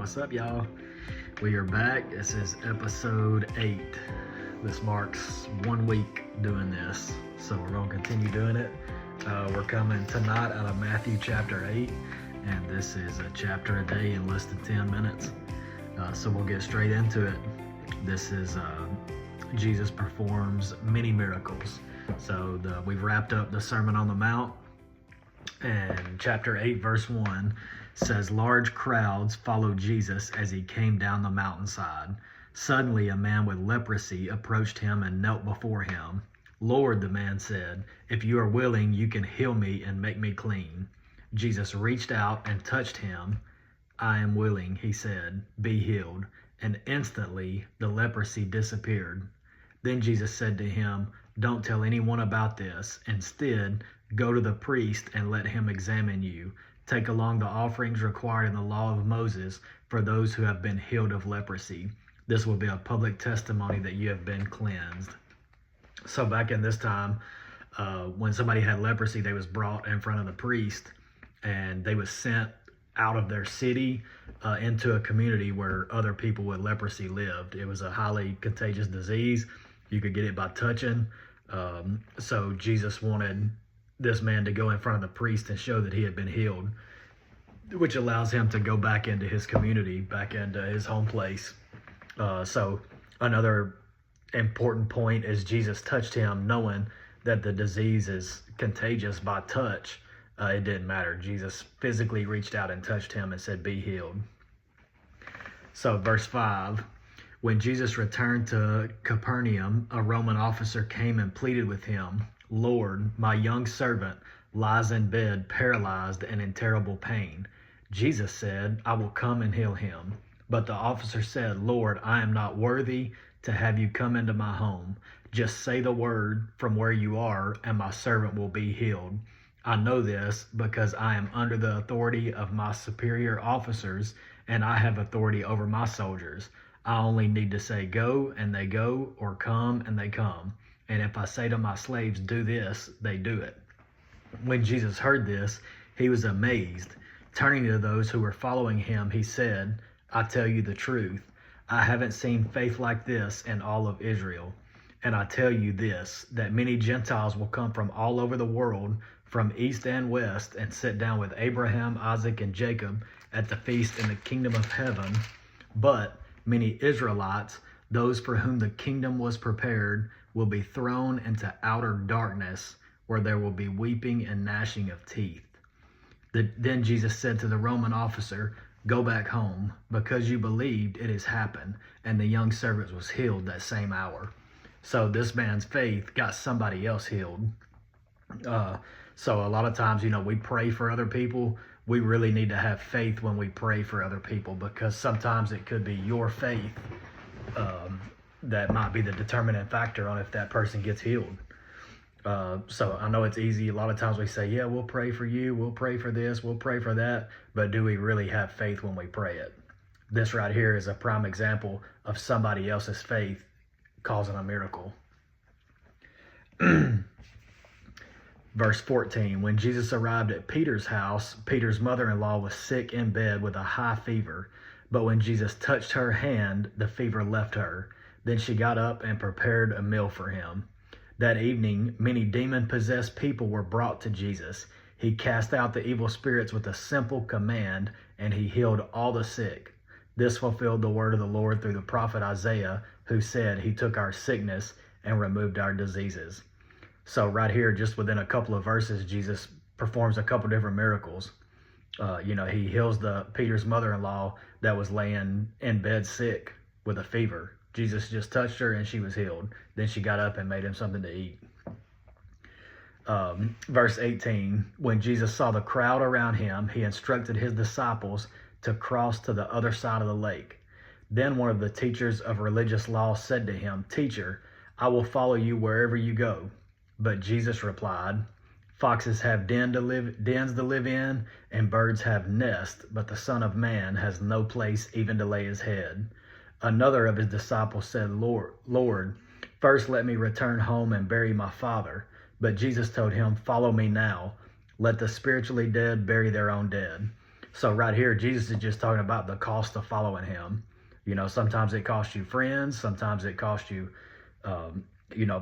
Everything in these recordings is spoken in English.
What's up, y'all? We are back. This is episode 8. This marks 1 week doing this, so we're going to continue doing it. We're coming tonight out of Matthew chapter 8, and this is a chapter a day in less than 10 minutes. So we'll get straight into it. This is Jesus performs many miracles. So we've wrapped up the Sermon on the Mount, and chapter 8 verse 1 says, large crowds followed Jesus as he came down the mountainside. Suddenly a man with leprosy approached him and knelt before him. Lord, the man said, if you are willing, you can heal me and make me clean. Jesus reached out and touched him. I am willing, he said, be healed. And instantly the leprosy disappeared. Then Jesus said to him, don't tell anyone about this. Instead, go to the priest and let him examine you. Take along the offerings required in the law of Moses for those who have been healed of leprosy. This will be a public testimony that you have been cleansed. So back in this time, when somebody had leprosy, they was brought in front of the priest, and they was sent out of their city into a community where other people with leprosy lived. It was a highly contagious disease. You could get it by touching. So Jesus wanted this man to go in front of the priest and show that he had been healed, which allows him to go back into his community, back into his home place. So another important point is Jesus touched him knowing that the disease is contagious by touch. It didn't matter. Jesus physically reached out and touched him and said, be healed. So verse 5, when Jesus returned to Capernaum, a Roman officer came and pleaded with him, Lord, my young servant lies in bed, paralyzed and in terrible pain. Jesus said, I will come and heal him. But the officer said, Lord, I am not worthy to have you come into my home. Just say the word from where you are, and my servant will be healed. I know this because I am under the authority of my superior officers, and I have authority over my soldiers. I only need to say go, and they go, or come, and they come. And if I say to my slaves, do this, they do it. When Jesus heard this, he was amazed. Turning to those who were following him, he said, I tell you the truth. I haven't seen faith like this in all of Israel. And I tell you this, that many Gentiles will come from all over the world, from east and west, and sit down with Abraham, Isaac, and Jacob at the feast in the kingdom of heaven. But many Israelites, those for whom the kingdom was prepared, will be thrown into outer darkness, where there will be weeping and gnashing of teeth. Then Jesus said to the Roman officer, go back home, because you believed it has happened. And the young servant was healed that same hour. So this man's faith got somebody else healed. So a lot of times, we pray for other people. We really need to have faith when we pray for other people, because sometimes it could be your faith that might be the determinant factor on if that person gets healed. So I know it's easy. A lot of times we say, yeah, we'll pray for you. We'll pray for this. We'll pray for that. But do we really have faith when we pray it? This right here is a prime example of somebody else's faith causing a miracle. Verse 14, when Jesus arrived at Peter's house, Peter's mother-in-law was sick in bed with a high fever. But when Jesus touched her hand, the fever left her. Then she got up and prepared a meal for him. That evening, many demon-possessed people were brought to Jesus. He cast out the evil spirits with a simple command, and he healed all the sick. This fulfilled the word of the Lord through the prophet Isaiah, who said, he took our sickness and removed our diseases. So right here, just within a couple of verses, Jesus performs a couple different miracles. He heals Peter's mother-in-law that was laying in bed sick with a fever. Jesus just touched her and she was healed. Then she got up and made him something to eat. Verse 18, when Jesus saw the crowd around him, he instructed his disciples to cross to the other side of the lake. Then one of the teachers of religious law said to him, Teacher, I will follow you wherever you go. But Jesus replied, foxes have dens to live in, and birds have nests, but the Son of Man has no place even to lay his head. Another of his disciples said, Lord, first let me return home and bury my father. But Jesus told him, follow me now. Let the spiritually dead bury their own dead. So right here, Jesus is just talking about the cost of following him. Sometimes it costs you friends, sometimes it costs you,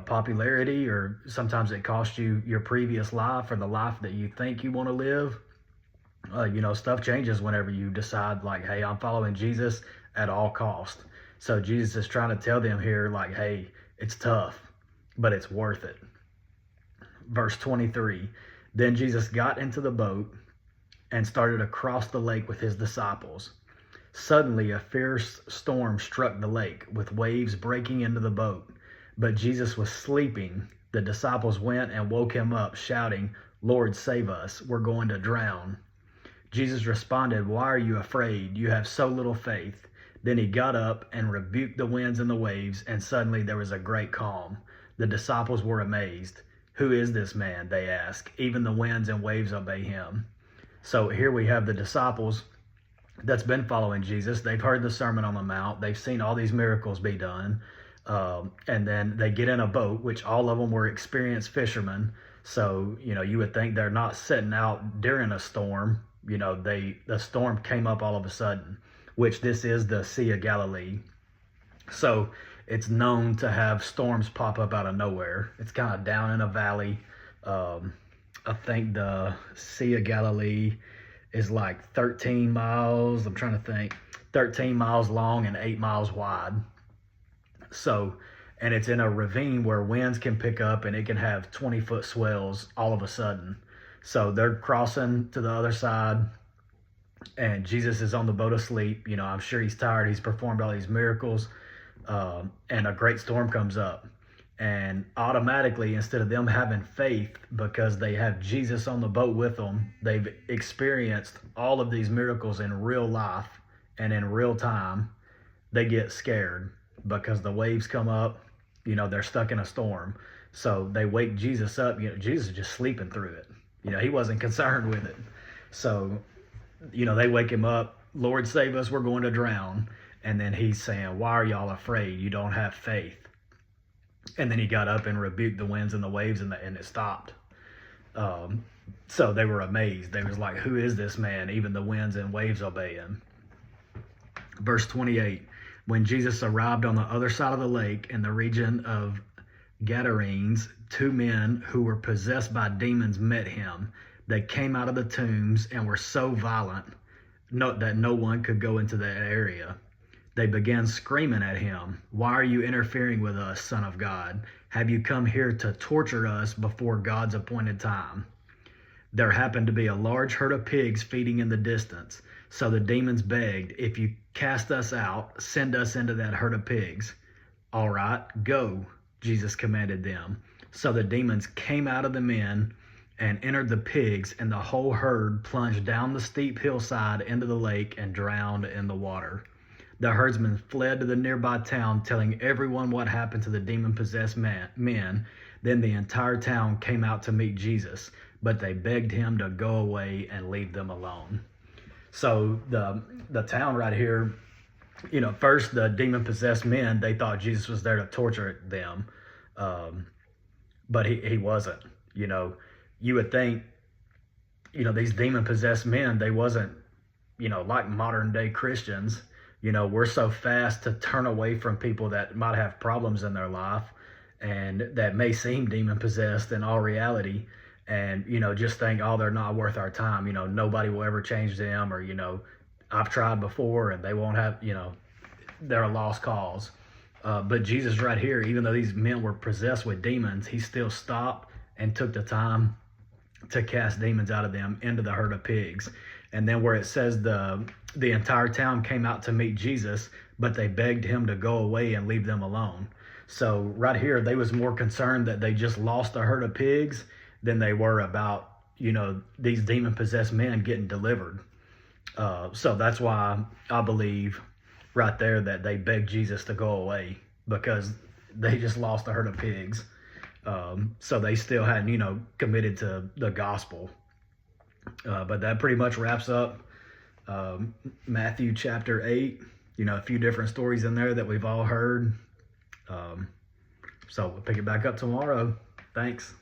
popularity, or sometimes it costs you your previous life or the life that you think you want to live. Stuff changes whenever you decide, like, hey, I'm following Jesus at all cost. So Jesus is trying to tell them here, like, hey, it's tough, but it's worth it. Verse 23, then Jesus got into the boat and started across the lake with his disciples. Suddenly, a fierce storm struck the lake, with waves breaking into the boat. But Jesus was sleeping. The disciples went and woke him up, shouting, Lord, save us. We're going to drown. Jesus responded, why are you afraid? You have so little faith. Then he got up and rebuked the winds and the waves, and suddenly there was a great calm. The disciples were amazed. Who is this man? They asked. Even the winds and waves obey him. So here we have the disciples that's been following Jesus. They've heard the Sermon on the Mount. They've seen all these miracles be done. And then they get in a boat, which all of them were experienced fishermen. So, you would think they're not sitting out during a storm. The storm came up all of a sudden, which this is the Sea of Galilee. So it's known to have storms pop up out of nowhere. It's kind of down in a valley. I think the Sea of Galilee is like 13 miles. I'm trying to think. 13 miles long and 8 miles wide. So, and it's in a ravine where winds can pick up and it can have 20-foot swells all of a sudden. So they're crossing to the other side, and Jesus is on the boat asleep. I'm sure he's tired. He's performed all these miracles, and a great storm comes up. And automatically, instead of them having faith because they have Jesus on the boat with them, they've experienced all of these miracles in real life and in real time, they get scared because the waves come up. They're stuck in a storm. So they wake Jesus up. Jesus is just sleeping through it. He wasn't concerned with it. So, they wake him up. Lord, save us. We're going to drown. And then he's saying, why are y'all afraid? You don't have faith. And then he got up and rebuked the winds and the waves, and it stopped. So they were amazed. They was like, who is this man? Even the winds and waves obey him. Verse 28, when Jesus arrived on the other side of the lake in the region of Gadarenes, 2 men who were possessed by demons met him. They came out of the tombs and were so violent that no one could go into that area. They began screaming at him, why are you interfering with us, Son of God? Have you come here to torture us before God's appointed time? There happened to be a large herd of pigs feeding in the distance. So the demons begged, if you cast us out, send us into that herd of pigs. All right, go, Jesus commanded them. So the demons came out of the men and entered the pigs, and the whole herd plunged down the steep hillside into the lake and drowned in the water. The herdsmen fled to the nearby town, telling everyone what happened to the demon-possessed men. Then the entire town came out to meet Jesus, but they begged him to go away and leave them alone. So the town right here, first the demon-possessed men, they thought Jesus was there to torture them, but he wasn't. You would think, these demon-possessed men, they wasn't, like modern-day Christians. We're so fast to turn away from people that might have problems in their life and that may seem demon-possessed in all reality, and, just think, oh, they're not worth our time. Nobody will ever change them, or, I've tried before and they won't have, they're a lost cause. But Jesus right here, even though these men were possessed with demons, he still stopped and took the time to cast demons out of them into the herd of pigs. And then where it says the entire town came out to meet Jesus, but they begged him to go away and leave them alone. So right here, they was more concerned that they just lost a herd of pigs than they were about, these demon-possessed men getting delivered. So that's why I believe right there that they begged Jesus to go away, because they just lost a herd of pigs. So they still hadn't, committed to the gospel. But that pretty much wraps up Matthew chapter 8. A few different stories in there that we've all heard. So we'll pick it back up tomorrow. Thanks.